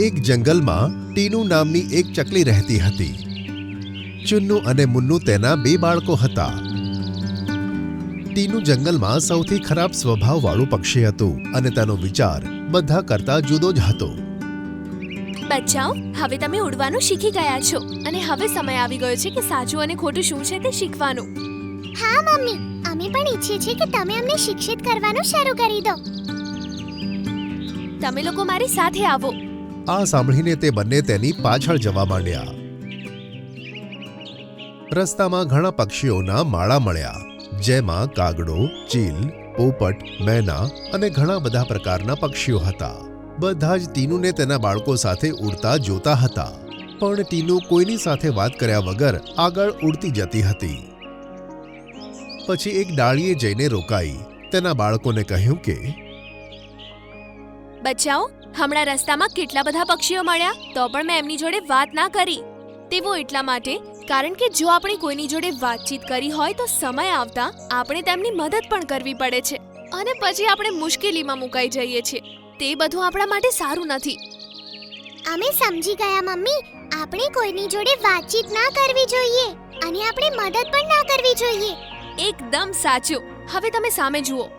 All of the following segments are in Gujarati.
એક જંગલમાં ટીનુ નામની એક ચકલી રહેતી હતી. ચુન્નુ અને મુન્નુ તેના 2 બાળકો હતા. ટીનુ જંગલમાં સૌથી ખરાબ સ્વભાવવાળું પક્ષી હતું અને તેનો વિચાર બધા કરતા જુદો જ હતો. બચ્ચાઓ, હવે તમે ઉડવાનું શીખી ગયા છો અને હવે સમય આવી ગયો છે કે સાચું અને ખોટું શું છે તે શીખવાનું. હા મમ્મી, અમે પણ ઈચ્છીએ છીએ કે તમે અમને શિક્ષિત કરવાનું શરૂ કરી દો. તમે લોકો મારી સાથે આવો. આ સાંભળીને તે બંને તેની પાછળ જવા માંડ્યા. રસ્તામાં ઘણા પક્ષીઓના માળા મળ્યા, જેમાં કાગડો, ચીલ, પોપટ, મેના અને ઘણા બધા પ્રકારના પક્ષીઓ હતા. બધા જ ટીનુને તેના બાળકો સાથે ઉડતા જોતા હતા, પણ ટીનુ કોઈની સાથે વાત કર્યા વગર આગળ ઉડતી જતી હતી. પછી એક ડાળીએ જઈને રોકાઈ, તેના બાળકોને કહ્યું કે બચ્ચાઓ, હમણાં રસ્તામાં કેટલા બધા પક્ષીઓ મળ્યા તો પણ મેં એમની જોડે વાત ના કરી. તેવો એટલા માટે કારણ કે જો આપણે કોઈની જોડે વાતચીત કરી હોય તો સમય આવતા આપણે તેમની મદદ પણ કરવી પડે છે અને પછી આપણે મુશ્કેલીમાં મુકાઈ જઈએ છીએ. તે બધું આપણા માટે સારું નથી. અમે સમજી ગયા મમ્મી. આપણે કોઈની જોડે વાતચીત ના કરવી જોઈએ અને આપણે મદદ પણ ના કરવી જોઈએ. એકદમ સાચું. હવે તમે સામે જુઓ.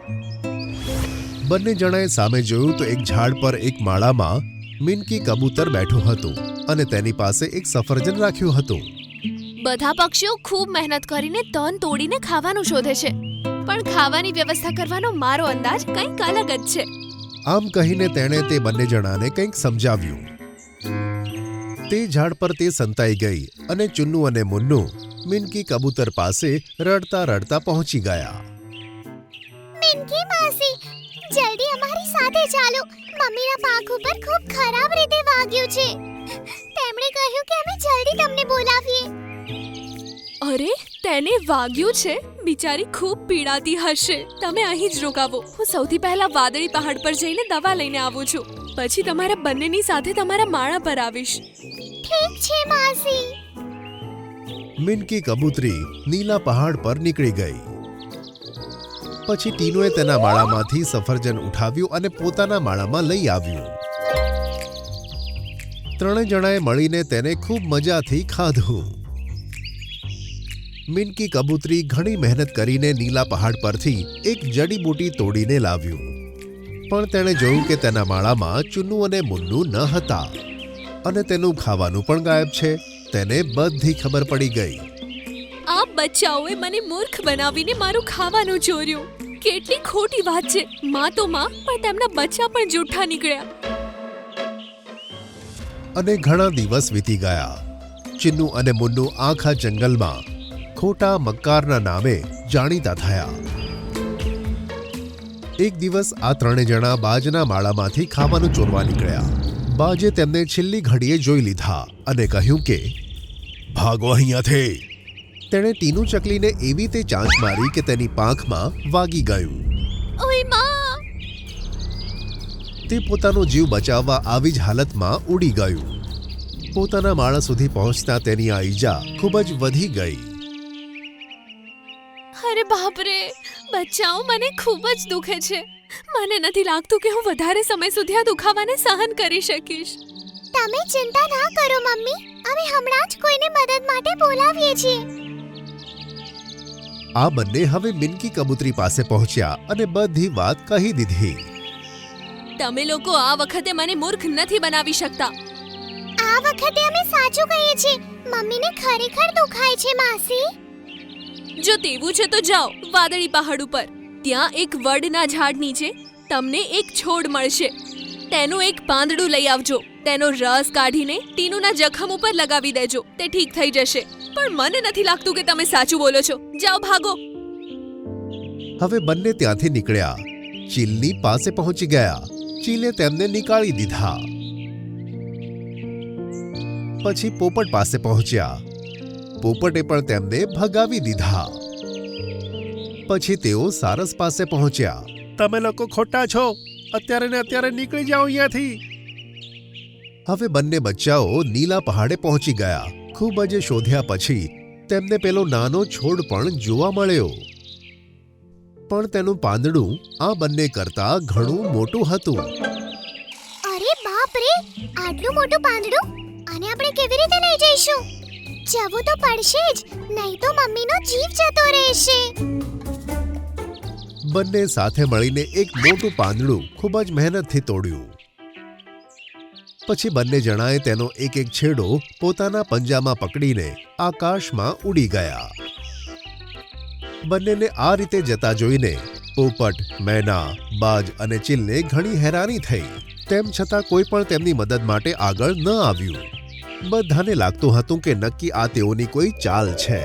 બંને જણાએ સામે જોયું તો એક ઝાડ પર એક માળામાં મિનકી કબૂતર બેઠું હતું અને તેની પાસે એક સફરજન રાખ્યું હતું. બધા પક્ષીઓ ખૂબ મહેનત કરીને તન તોડીને ખાવાનું શોધે છે, પણ ખાવાની વ્યવસ્થા કરવાનો મારો અંદાજ કંઈક અલગ જ છે. આમ કહીને તેણે તે બંને જણાને કંઈક સમજાવ્યું. તે ઝાડ પર તે સંતાઈ ગઈ અને ચુન્નુ અને મુન્નુ મિનકી કબૂતર પાસે રડતા રડતા પહોંચી ગયા. મિનકી માસી, જલ્દી અમારી સાથે ચાલો. મમ્મીના પાંખ ઉપર ખૂબ ખરાબ રીતે વાગ્યું છે. તેમણે કહ્યું કે અમે જલ્દી તમને બોલાવીએ. અરે, તેને વાગ્યું છે? બિચારી ખૂબ પીડાતી હશે. તમે અહીં જ રોકાવો. હું સૌથી પહેલા વાદળી પહાડ પર જઈને દવા લઈને આવું છું. પછી તમારા બંનેની સાથે તમારા માળા પર આવીશ. ઠીક છે માસી. મિનકી કબૂતરી નીલા પહાડ પર નીકળી ગઈ. પછી ટીનુએ તેના માળામાંથી સફરજન ઉઠાવ્યું અને પોતાના માળામાં લઈ આવ્યું. ત્રણે જણાએ મળીને તેને ખૂબ મજાથી ખાધું. મિનકી કબૂતરી ઘણી મહેનત કરીને નીલા પહાડ પરથી એક જડીબૂટી તોડીને લાવ્યું, પણ તેણે જોયું કે તેના માળામાં ચુન્નુ અને મુન્નુ ન હતા અને તેનું ખાવાનું પણ ગાયબ છે. તેને બધી ખબર પડી ગઈ. આ બચ્ચાઓએ મને મૂર્ખ બનાવીને મારું ખાવાનું ચોર્યું. કેટલી ખોટી વાત છે. માં તો માં, પણ તેમના બચ્ચા પણ જૂઠા નીકળ્યા. અને ઘણા દિવસ વીતી ગયા. ચિન્નુ અને મુન્નુ આખા જંગલમાં ખોટા મક્કારના નામે જાણીતા થયા. એક દિવસ આ ત્રણે જણા બાજના માળામાંથી ખાવાનું ચોરવા નીકળ્યા. બાજે તેમને છેલ્લી ઘડીએ જોઈ લીધા અને કહ્યું કે ભાગો અહીંયાથી. તેણે ટીનુ ચકલીને એવી તે ચાંચ મારી કે તેની પાંખમાં વાગી ગયું. ઓય માં! તે પોતાનો જીવ બચાવવા આવી જ હાલતમાં ઉડી ગયું. પોતાના માળા સુધી પહોંચતા તેની આ ઈજા ખૂબ જ વધી ગઈ. અરે બાપરે! બચ્ચાઓ, મને ખૂબ જ દુખે છે. મને નથી લાગતું કે હું વધારે સમય સુધી આ દુખાવાને સહન કરી શકીશ. તમે ચિંતા ના કરો મમ્મી. અમે હમણાં જ કોઈને મદદ માટે બોલાવીએ છીએ. આ બંને હવે મિનકી કબૂતરી પાસે પહોંચ્યા અને બધી વાત કહી દીધી. તમે લોકો આ વખતે મને મૂર્ખ નથી બનાવી શકતા. આ વખતે અમે સાચું કહીએ છીએ. મમ્મીને ખરેખર દુખાય છે માસી. જો તેવું છે તો જાઓ વાદળી પહાડ ઉપર. ત્યાં એક વડના ઝાડ નીચે તમને એક છોડ મળશે. તેનું એક પાંદડું લઈ આવજો. તેનો રસ કાઢીને ટીનુના જખમ ઉપર લગાવી દેજો. તે ઠીક થઈ જશે. પણ મને નથી લાગતું કે તમે સાચું બોલો છો. જાઓ, ભાગો. હવે બંને ત્યાંથી નીકળ્યા. ચીલની પાસે પહોંચી ગયા. ચીલે તેમને નીકાળી દીધા. પછી પોપટ પાસે પહોંચ્યા. પોપટે પણ તેમને ભગાવી દીધા. પછી તેઓ સારસ પાસે પહોંચ્યા. તમે લોકો ખોટા છો. અત્યારે ને અત્યારે નીકળી જાઓ અહીંયાથી. હવે બંને બચ્ચાઓ નીલા પહાડે પહોંચી ગયા. ખૂબ જ શોધ્યા પછી તેમને પેલો નાનો છોડ પણ જોવા મળ્યો. પણ તેનું પાંદડું આ બંને કરતા ઘણું મોટું હતું. અરે બાપ રે! આ આટલું મોટું પાંદડું આને આપણે કેવી રીતે લઈ જઈશું? જવું તો પડશે જ, નહીં તો મમ્મીનો જીવ જતો રહેશે. બંને સાથે મળીને એક મોટું પાંદડું ખૂબ જ મહેનતથી તોડ્યું. પછી બંને જણાએ તેનો એક એક છેડો પોતાના પંજામાં પકડીને આકાશમાં ઉડી ગયા. બંનેને આ રીતે જતા જોઈને પોપટ, મેના, બાજ અને ચીલને ઘણી હેરાની થઈ. તેમ છતાં કોઈ પણ તેમની મદદ માટે આગળ ન આવ્યું. બધાને લાગતું હતું કે નક્કી આ તેઓની કોઈ ચાલ છે.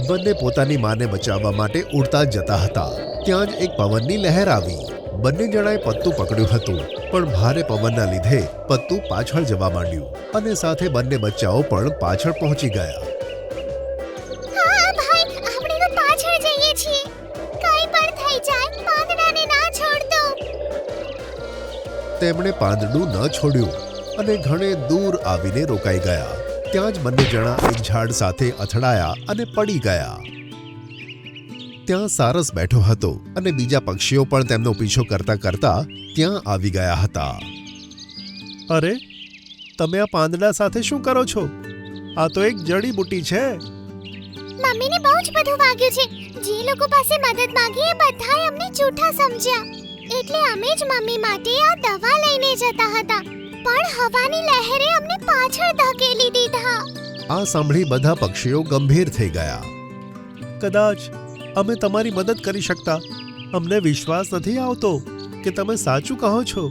બંને પોતાની માને બચાવવા માટે ઉડતા જ જતા હતા. ત્યાં જ એક પવનની લહેર આવી. બંને જણાએ પત્તું પકડ્યું હતું, પણ ભારે પવનના લીધે પત્તું પાછળ જવા માંડ્યું અને સાથે બંને બચ્ચાઓ પણ પાછળ પહોંચી ગયા. હા ભાઈ, આપણે તો પાછળ જઈએ છીએ. કંઈ પણ થઈ જાય, પાંદડાને ના છોડતો. તેમણે પાંદડું ન છોડ્યું અને ઘણે દૂર આવીને રોકાઈ ગયા. ત્યાં જ બંને જણા એક ઝાડ સાથે અથડાયા અને પડી ગયા. ત્યાં સારસ બેઠો હતો અને બીજા પક્ષીઓ પણ તેમનો પીછો કરતા કરતા ત્યાં આવી ગયા હતા. અરે, તમે આ પાંદડા સાથે શું કરો છો? આ તો એક જડીબુટ્ટી છે. મમ્મીને બહુ જ બધું વાગ્યું છે. જે લોકો પાસે મદદ માંગી એ બધાએ અમને જૂઠા સમજ્યા. એટલે અમે જ મમ્મી માટે આ દવા લઈને જતા હતા, પણ હવાની લહેરે અમને પાછળ ધકેલી દીધા. આ સાંભળી બધા પક્ષીઓ ગંભીર થઈ ગયા. કદાચ અમે તમારી મદદ કરી શકતા. અમને વિશ્વાસ નથી આવતો કે તમે સાચું કહો છો.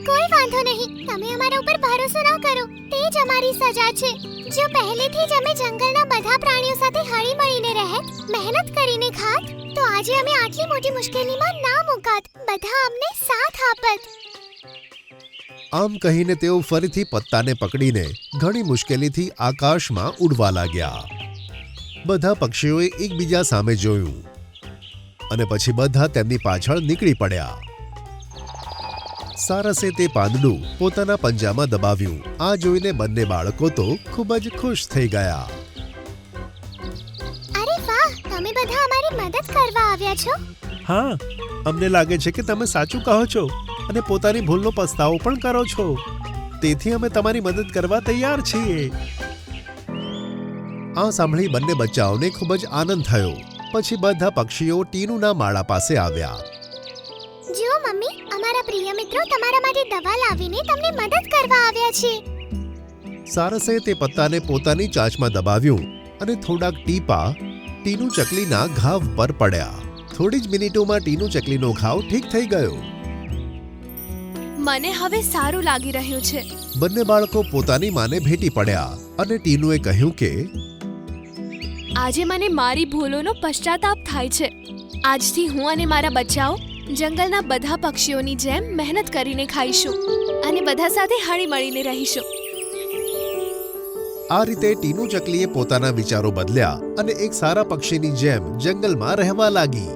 કોઈ વાંધો નહીં, તમે અમારા ઉપર ભરોસો ના કરો, તે જ અમારી સજા છે. જો પહેલેથી જ અમે જંગલના બધા પ્રાણીઓ સાથે હળી મળીને રહેત, મહેનત કરીને ખાત, તો આજે અમે આટલી મોટી મુશ્કેલીમાં ના મુકાત. બધા અમને સાથ આપત. આમ કહીને તેઓ ફરીથી પત્તાને પકડીને ઘણી મુશ્કેલીથી આકાશમાં ઉડવા લાગ્યા. બધા પક્ષીઓએ એકબીજા સામે જોયું અને પછી બધા તેમની પાછળ નીકળી પડ્યા. સારસે તે પાંદડું પોતાના પંજામાં દબાવ્યું. આ જોઈને બંને બાળકો તો ખૂબ જ ખુશ થઈ ગયા. અરે વાહ, તમે બધા અમારી મદદ કરવા આવ્યા છો. હા, અમને લાગે છે કે તમે સાચું કહો છો અને પોતાની ભૂલનો પસ્તાવો પણ કરો છો. તેથી અમે તમારી મદદ કરવા તૈયાર છીએ. આ સાંભળી બંને બચ્ચાઓને ખૂબ જ આનંદ થયો. પછી બધા પક્ષીઓ ટીનુના માળા પાસે આવ્યા. જુઓ મમ્મી, અમારા પ્રિય મિત્રો તમારા માટે દવા લાવીને તમને મદદ કરવા આવ્યા છે. સારસે તે પત્તાને પોતાની ચાંચમાં દબાવ્યું અને થોડાક ટીપા ટીનુ ચકલીના ઘાવ પર પડ્યા. થોડી જ મિનિટોમાં ટીનુ ચકલીનો ઘાવ ઠીક થઈ ગયો. મને હવે સારું લાગી રહ્યું છે. બંને બાળકો પોતાની માને ભેટી પડ્યા અને ટીનુએ કહ્યું કે આજે મને મારી ભૂલોનો પશ્ચાતાપ થાય છે. આજથી હું અને મારા બચ્ચાઓ જંગલના બધા પક્ષીઓની જેમ મહેનત કરીને ખાઈશું અને બધા સાથે હળી મળીને રહીશું. આ રીતે ટીનુ ચકલીએ પોતાના વિચારો બદલ્યા અને એક સારા પક્ષીની જેમ જંગલમાં રહેવા લાગી.